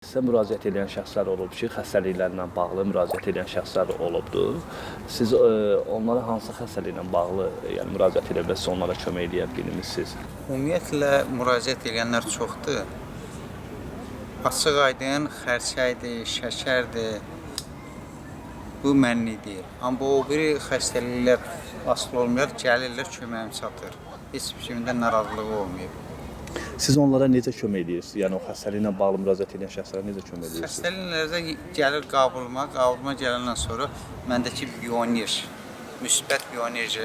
Sizə müraciət edən şəxslər olub ki, xəstəliklərlə bağlı müraciət edən şəxslər olubdur. Siz onlara hansı xəstəliklə bağlı müraciət edə bilərsiniz, onlara kömək edə bilmirsiniz? Ümumiyyətlə, müraciət edənlər çoxdur. Açıq aydın, xərçəkdir, şəkərdir. Bu mənli deyil. Amma o biri xəstəliklər asılı olmayaraq gəlirlər, köməyim çatır. Heç bir kimdə narazılığı olmayıb. Siz onlara necə kömək edirsiniz? Yəni o xəstəliklə bağlı müraciət edən şəxslərə necə kömək edirsiniz? Xəstəliklərdə gəlir qavrulma gələndən sonra məndəki bioenerji, müsbət bioenerji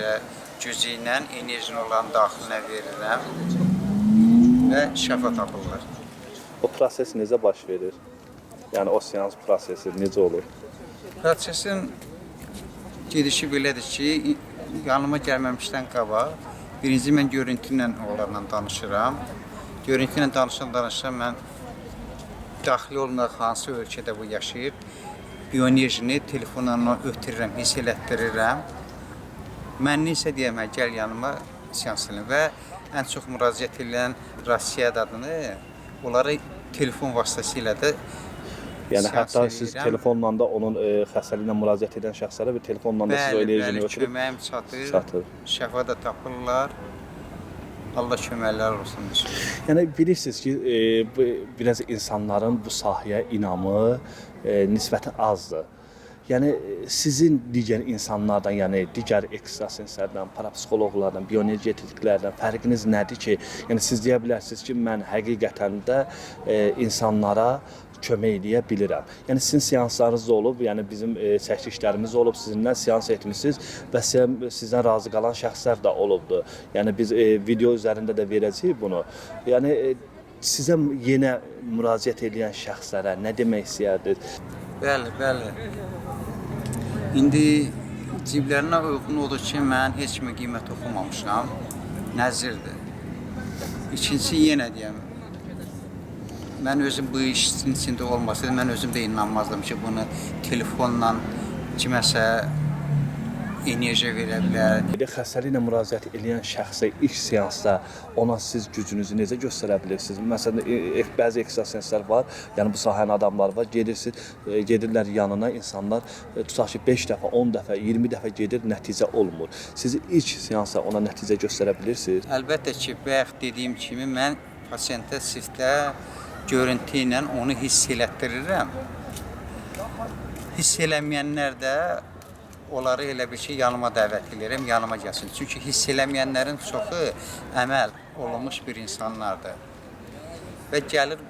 gücü ilə enerjinin olan daxilinə verirəm və şəfa tapırlar. O proses necə baş verir? Yəni o seans prosesi necə olur? Prosesin gedişi belədir ki, yanıma gəlməmişdən qabaq birinci mən görüntü ilə onlarla danışıram. Görüntü ilə danışan mən daxili olmayaq hansı ölkədə bu yaşayır, bioenerjini telefonla ötürürəm, hiss elətdirirəm. Mən isə deyəm, gəl yanıma seans edin və ən çox müraciət edən Rusiyadadını onları telefon vasitəsilə də yəni hətta siz telefonla da onun xəstəliklə müraciət edən şəxslərə bir telefonla da siz o enerjini ötürüb köməyim çatır, şəfa da tapırlar. Allah köməklər olsun. Yəni bilirsiniz ki, biraz insanların bu sahəyə inamı nisbəti azdır. Yəni sizin digər insanlardan, yəni digər ekstrasenslərdən, parapsixoloqlardan, bioenergetiklərdən fərqiniz nədir ki, yəni siz deyə bilərsiniz ki, mən həqiqətən də insanlara kömək edə bilirəm. Yəni sizin seanslarınız da olub, yəni bizim çəkilişlərimiz olub, sizinlə seans etmisiniz və sizdən razı qalan şəxslər də olubdur. Yəni biz video üzərində də verəcəyik bunu. Yəni sizə yenə müraciət edən şəxslərə nə demək istəyirdiniz? Bəli. İndi ciblərinə uyğun odur ki, mən heç kimə qiymət oxumamışam. Nəzirdir. İkincisi yenə deyəm. Mən özüm bu işin içində olmasaydım, mən özüm də inanmazdım ki, bunu telefonla kiməsə enerji verə bilər. Xəstəliklə müraciət edən şəxsə ilk seansda ona siz gücünüzü necə göstərə bilirsiniz? Məsələn, bəzi ekstrasenslər var, yəni bu sahənin adamları var, gedirlər yanına, insanlar tutaq ki, 5 dəfə, 10 dəfə, 20 dəfə gedir, nəticə olmur. Siz ilk seansda ona nəticə göstərə bilirsiniz? Əlbəttə ki, bayaq dediyim kimi, mən pasiyentə siftə görüntü ilə onu hiss elətdirirəm. Hiss eləməyənlər də onları elə bir ki, yanıma dəvət edirəm, yanıma gəlsin. Çünki hiss eləməyənlərin çoxu əməl olunmuş bir insanlardır. Və gəlir,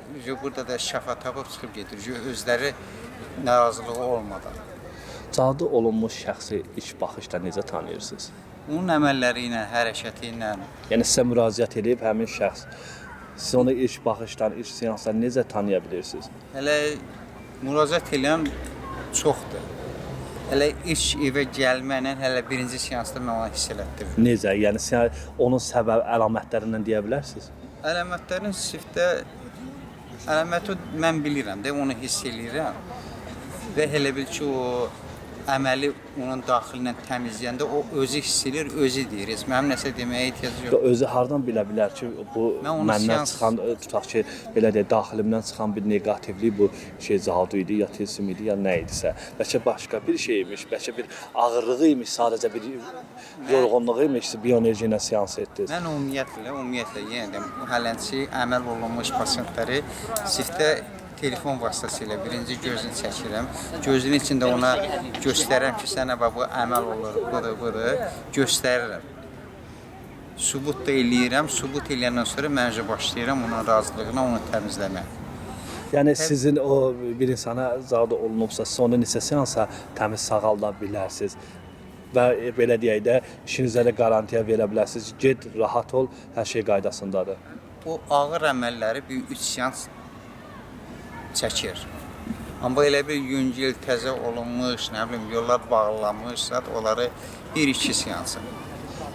burada da şəfa tapıb çıxıb gedir, özləri narazılığı olmadan. Cadu olunmuş şəxsi ilk baxışda necə tanıyırsınız? Onun əməlləri ilə, hərəkəti ilə. Yəni sizə müraciət edib həmin şəxs. Siz onu ilk baxışdan, ilk seansdan necə tanıya bilirsiniz? Hələ müraciət edən çoxdur. Hələ ilk evə gəlməklə, hələ birinci seansda mən ona hiss elətdirirəm. Necə? Yəni onun səbəb əlamətlərindən deyə bilərsiniz? Əlamətlərin siftə, əlaməti mən bilirəm də, onu hiss eləyirəm. Və elə bil ki, o əməli onun daxilindən təmizləyəndə o özü hiss edir, özü deyir. Mənim nəsə deməyə ehtiyac yox. Özü hardan bilə bilər ki, bu məndən çıxan, tutaq ki, belə deyək, daxilimdən çıxan bir neqativlik bu cadu idi, ya tilsim idi, ya nə idisə. Bəlkə başqa bir şey imiş, bəlkə bir ağırlığı imiş, sadəcə bir yorğunluğu imiş, bioenerji ilə seans etdiniz. Mən ümumiyyətlə, yenə də hələnçi əməl olunmuş pasiyentləri siftə telefon vasitəsilə birinci gözünü çəkirəm. Gözünün içində ona göstərirəm ki, sənə bu əməl olur, budur, göstərirəm. Sübut da eləyirəm, sübut eləyəndən sonra mən başlayıram onun razılığına, onu təmizləmək. Yəni sizin o bir insana zadı olunubsa, siz onu neçə seansa təmiz sağalda bilərsiniz. Və belə deyək də, işinizə də garantiya verə bilərsiniz. Get, rahat ol, hər şey qaydasındadır. O ağır əməlləri bir 3 seans çəkir. Amma elə bir yüngül, təzə olunmuş, nə bilim, yollar bağlanmışsa, onları 1-2 seansı.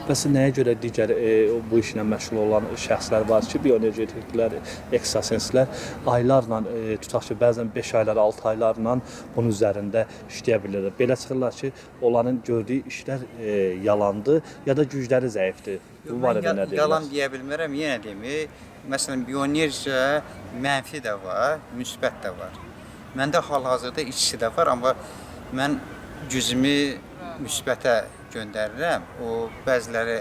Bəs nəyə görə digər bu işlə məşğul olan şəxslər var ki, bioenergetiklər, ekstrasenslər aylarla, tutaq ki, bəzən 5 aylar, 6 aylarla bunun üzərində işləyə bilirlər. Belə çıxırlar ki, onların gördüyü işlər yalandır, ya da gücləri zəifdir. Bu barədə nə Yalan deyirsiniz? deyə bilmərəm, yenə deyim. Məsələn, bioenergiya mənfi də var, müsbət də var. Məndə hal-hazırda ikisi də var, amma mən gücümü müsbətə göndərirəm. O bəziləri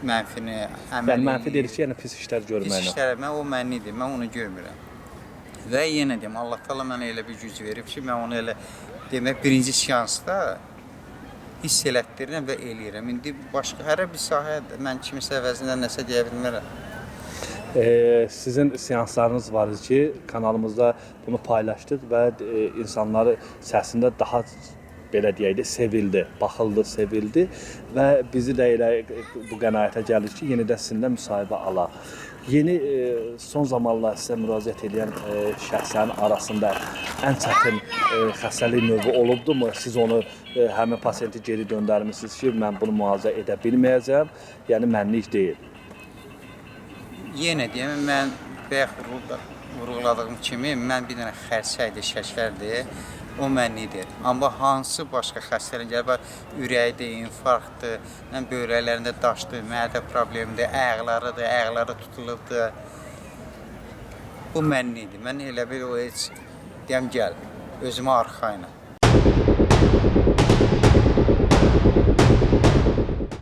mənfini Yəni mənfi deyirik ki, yəni pis işlər Pis görməklə. işlərə mən o mənnidir, mən onu görmürəm. Və yenə deyim, Allah Taala mənə elə bir güc verib ki, mən onu elə demək birinci seansda hiss elətdirirəm və eləyirəm. İndi başqa hər bir sahədə mən kimisə əvəzində nəsə deyə bilmərəm. Sizin seanslarınız var idi ki, kanalımızda bunu paylaşdıq və insanları səsində daha belə deyək də sevildi, baxıldı, sevildi və bizi də elə bu qənaətə gəlir ki, yenidən sizinlə müsahibə alaq. Yeni son zamanlar sizə müraciət edən şəxslərin arasında ən çətin xəstəlik növü olubdumu? Siz onu həmin pasiyenti geri döndərmisiniz ki, mən bunu müalicə edə bilməyəcəm, yəni mənlik deyil. Yenə deyim, mən bayaq vurğuladığım kimi, mən bir dənə xərçəkdir, şəkərdir, o mənlidir. Amma hansı başqa xəstəlik gəlir, ürəkdir, infarktdır, böyrəklərində daşdır, mədə problemdir, ayaqları tutulubdur. Bu mənlidir. Mən elə bir o heç deyəm gəl, özümə arxayınam.